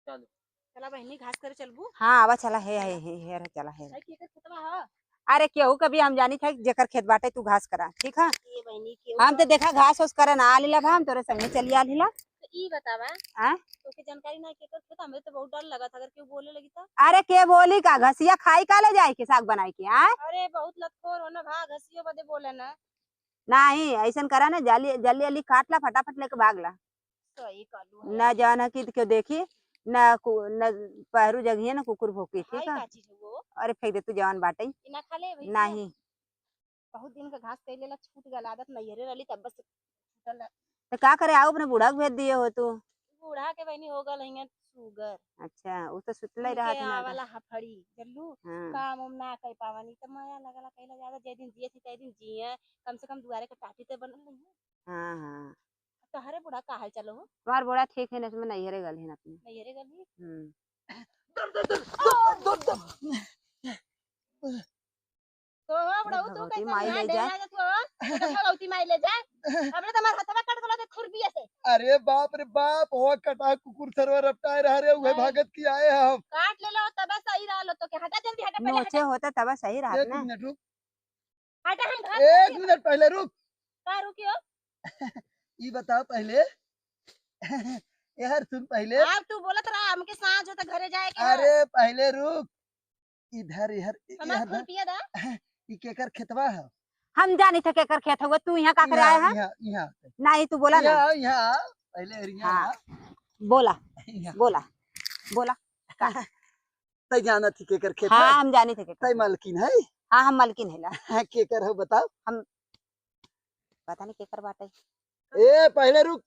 चलो चला बहनी घास करे चलबू। हाँ आवा चला है चला है। अरे केहू कभी हम जानी था जेकर खेत बाटे तू घास करा ठीक है। ये बहनी के हम तो देखा घास उस करे ना आलीला हम तोरे संगे चली आलीला। तो ई बतावा हां तो के जानकारी ना के खेत हमें तो बहुत डर लगा था अगर केहू बोले लगी तो। अरे के बोली का घसिया खाई का ले जाए के साग बनाई के आ अरे बहुत लतखोर हो ना भाग घसियो बदे बोले ना। नहीं ऐसा करा ना जल्दी जल्दी जल्दी काट ला फटाफट लेके भाग ला। सही कालू है न जाना की क्यों देखी न न पहरू जगह ना कुकुर भोकी हाय ठीक है। का चीज है वो अरे फेंक दे तू जवान बाटे इना खा ले भैया नहीं बहुत दिन का घास कैले ला छूट गल आदत नहीं रे रली तब बस छूटल। तो क्या करे आओ अपने बूढ़ा को भेज दिए हो तू। बूढ़ा के बहनी हो गल है शुगर अच्छा वो तो सुतला ही रहा उनके था ना आवाला हफड़ी चलू हाँ काम उम ना कर पावानी तो माया लगला कहला ज्यादा जे दिन जिए थी ते दिन जिए कम से कम दुआरे के टाटी ते बनल नहीं है। हाँ हाँ तो हरे बूढ़ा का हाल चलो हो तुम्हार बूढ़ा ठीक है ना इसमें नहीं हरे गल है अपने नहीं रे गली तो हो बूढ़ा तू भगवती कैसे माई ध्यान ले दे जाए ना तो भगवती माई ले जा हमने तुम्हार हथवा काट गला ते खुरबिया से अरे बाप रे बाप हो कटा कुकुर सरवर रपटाए रह रे उहे भागत की आए हम। काट ले लो तब सही रहलो तो के हटा जल्दी हटा पहले नोचे हटा होता तब सही रहा एक ना। मिनट रुक हटा हम घास एक मिनट पहले रुक का रुकियो ये बताओ पहले यार सुन पहले अब तू बोलत रहा हमके सांझ हो तो घरे जाए के है अरे पहले रुक इधर इधर हमार इधर खुरपिया दा ई केकर खेतवा है हम जानी थे केकर खेत हुआ तू यहाँ का करे आया है यहाँ यहाँ नहीं तू बोला ना यहाँ यहाँ पहले यहाँ हाँ बोला यहाँ बोला बोला तय जाना थी केकर खेत है हाँ हम जानी थे तय केकर मालकिन है हाँ हम मलकिन है ला केकर है बताओ पता नहीं केकर बाटे ए पहले रुक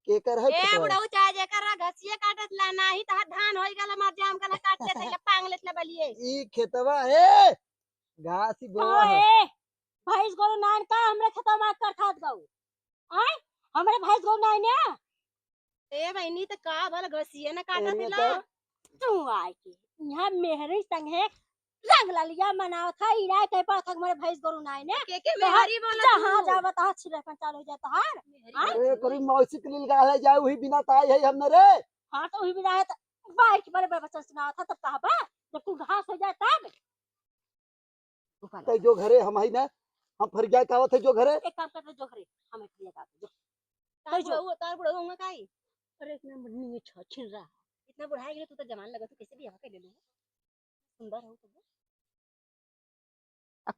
केकर है ए खेतवा बुढ़ऊ चाहे जेकर घसिया काटत ला नाही त धान होई गला मार जाम कला काट ले तैला पांग लेत ला बलिए ई खेतवा है घास ही बोआ है ए भैंस गोरु नान का हमरे खेतवा में कर खात गऊ आय हमरे भैंस गोरु नान ने ए बहनी त का भल घसिया न काटत एरिया ला तू आय के यहां मेहरी संग है रंग लालिया मनाओ था इराय के पास हमारे भैंस गोरु नान ने के मेहरी बोला जहां जावत आ छिरे पर चालू जाता हां अरे करी मौसी के लिए गाले जाए वही बिना ताई है हमने रे हां तो वही भी रहा था बाइक बड़े बड़े बच्चा सुना था तब कहा बा जब तू घास हो जाए तब तो जो घरे हम है ना हम फर गया कावत है जो घरे एक काम कर जो घरे हमें खिया का जो तार बुढ़ऊ होगा काई अरे इतना बन्नी छ छिन रहा इतना बुढ़ा गेले तू तो जवान लगा तू कैसे भी हवा के ले लू सुंदर हो तो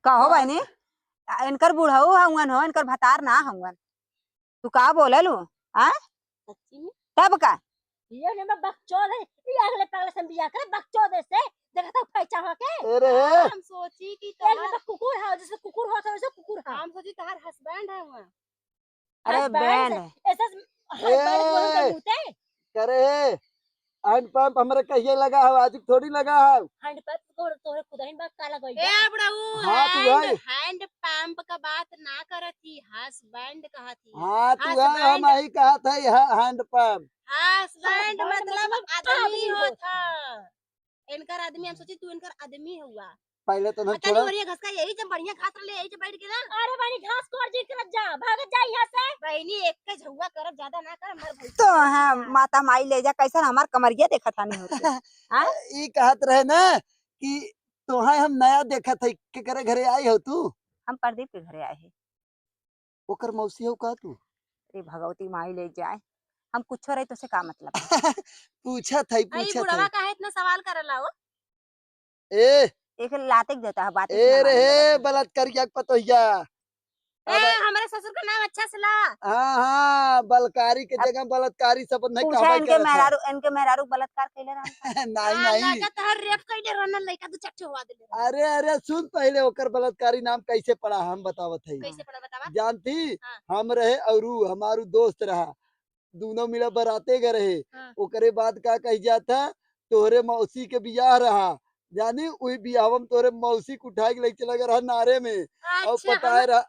कहो बहनी इनकर बुढ़ऊ हवन हो इनकर भतार ना हवन तू का बोले लू आ सच्ची में तब का ये ने मैं बकचोद है ये अगले पगले से बिया करे बकचोद से देखा तो पैसा हो के अरे हम सोची कि तहार कुकुर है जैसे कुकुर होता है वैसे कुकुर है हम सोची तहार हस्बैंड है वहां अरे बैंड ऐसा हस्बैंड को हम मुते करे हैंड पंप हमरे कहिए लगा है आज थोड़ी लगा है हैंड पंप तोरे खुदा ही बात काला गई ए बुढ़ऊ हाँ तू है हैंड पंप का बात ना करती हस्बैंड कहा थी हाँ तू है हम ही कहा था हैंड पंप हस्बैंड मतलब आदमी होता इनकर आदमी हम सोची तू इनकर आदमी हुआ पहले तो हम तनी छोड़ा बढ़िया घास का यही जब बढ़िया घास ले यही जब बैठ के ना अरे बहनी घास कोड़ जी कर जा भाग जा यहां से बहनी एक के झुआ कर ज्यादा ना कर हमार भाई तो हाँ माता माई ले जा कैसा हमार कमरिया देखा था नहीं होती हाँ ई कहत रहे ना कि तोहाय हम नया देखा था के करे घरे आई हो तू हम प्रदीप के घरे आए हैं ओकर मौसी हो का तू अरे भगवती माई ले जाए हम कुछ रहे तो से का मतलब पूछा था बुढ़वा का है इतना सवाल करला हो ए एक लाते देता है बात ए रे बलात्कारिया पतोहिया ए हमारे ससुर का नाम अच्छा से ला हाँ हाँ बलकारी के जगह बलात्कारी सब नहीं पूछा कहबा इनके मेहरारू बलात्कार कैले रहा नहीं नहीं लगा तहर रेप कइले रहन लइका तू चट्टे हुआ दे अरे अरे सुन पहले ओकर बलात्कारी नाम कैसे पड़ा हम बतावत है कैसे पड़ा बतावा जानती हाँ। हम रहे और हमारू दोस्त रहा दोनों मिला बराते गए रहे हाँ। ओकरे बाद का कह जाता तोहरे मौसी के बियाह रहा जानी वही बियाह में तोरे मौसी को उठा के ले चला गया रहा नारे में और अच्छा पटाए रहा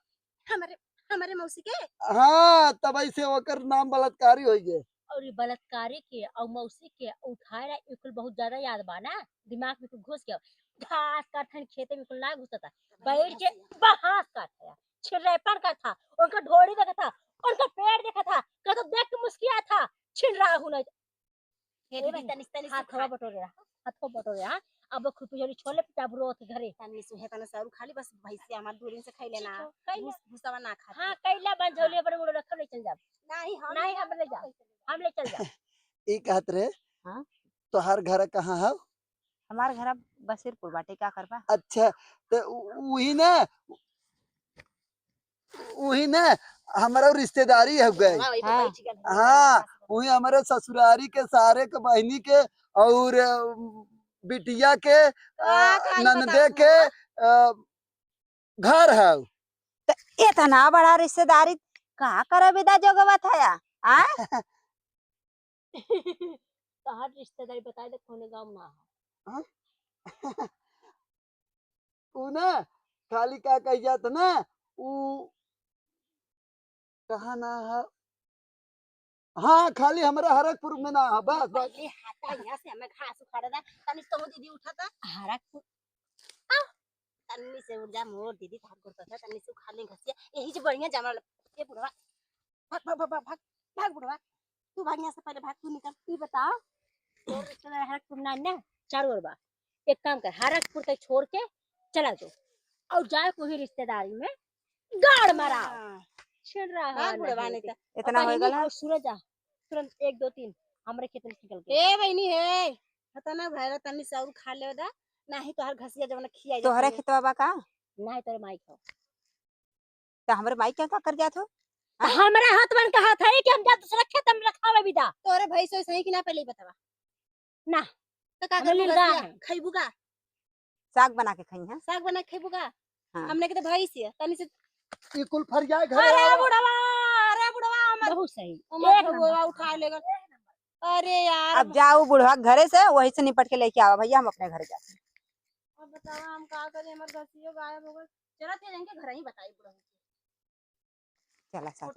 हमारे हमारे मौसी के हाँ तब ऐसे ओकर नाम बलात्कारी हो गए और ये बलात्कारी के और मौसी के उठाए रहा इकुल बहुत ज्यादा याद बा ना दिमाग में कुछ घुस गया घास काटन खेते में कुल ना घुसता बैठ के बहास काटा छिरेपन का था उनका ढोड़ी देखा था उनका पेड़ देखा था का तो देख के मुस्किया था छिन रहा हूं नहीं हे ए दीदी बहन, तनिस तनिस हाथवा बटोरे रहा, हाथवा बटोरे रहा। अब खुपी जोड़ी छोले पिटाबरो होत घरे। तनिस हे तनिस और खाली बस भैंसिया हमार दूरिन से खाई लेना कैला भूसावा ना खा हाँ कैला बंझौली पर मुड़ रखल ले चल जा। नहीं नहीं हम ले जा, हम ले चल जा। ई कहत रे हाँ? तोहार घर कहाँ है? हमार घर अब बसीरपुर बाटे, का करबा? अच्छा तो वही ना हमारा रिश्तेदारी है गए। वही पे हाँ। बैठ गया हाँ वही हमारे ससुरारी के सारे के बहनी के और बिटिया के ननदे के घर है। तो इतना बड़ा रिश्तेदारी का करे विदा जोगवा था? आ तोहार रिश्तेदारी बताए दे कोने गांव ना है। उ ना खाली का कह जात ना उ कहाँ ना है। हाँ खाली हमारा हरकपुर में ना है बस बस। पहले हाथा यहाँ से हमें घास उखाड़ा था तनिस तो दीदी उठाता हरकपुर तन्नी से उड़ जा मोर दीदी थाक करता था तन्नी से उखाड़ ले घसिया यही जो बढ़िया जमा ये बुढ़वा भाग भाग भाग भाग भाग बुढ़वा तू भाग यहाँ से पहले भाग तू निकल ई बताओ तोर रिश्तेदार हरकपुर ना चारों ओर बा। एक काम कर हरकपुर तक छोड़ के चला दो और जाए कोई रिश्तेदारी में गाड़ माराओ। छिड़ रहा है भाग बुढ़वा नहीं तो इतना हो गल और सूरज आ तुरंत 1 2 3 हमरे खेत में निकल के ए बहनी है पता ना भैरा तन्नी से और खा ले दा नहीं तो हर घसिया जब ना खिया तोहरे खेतवा बा का? नहीं तोरे माई खाओ। तो हमरे माई क्या कर जात हो? हमारा हाथ बन का हाथ है कि हम जा दूसरा खेत में रखावे विदा तोरे भैंस सही कि ना पहले ही बतावा ना तो का हमें कर लीलगा घसिया है। खइबू का साग बना के खाई है। साग बना के खइबू का हाँ। हमने के तो भैंस है तन्नी से ई कुल फरियाए घर अरे आओ। बुढ़वा हमर बहुत सही हमर एक भगवा नंबर। उठा लेगा अरे यार अब जाओ बुढ़वा घरे से वही से निपट के लेके आओ भैया, हम अपने घर जाते हैं। अब बतावा हम का करें हमर घसियो गायब हो गए चला थे जाएंगे घर ही बताई बुढ़वा चला साथ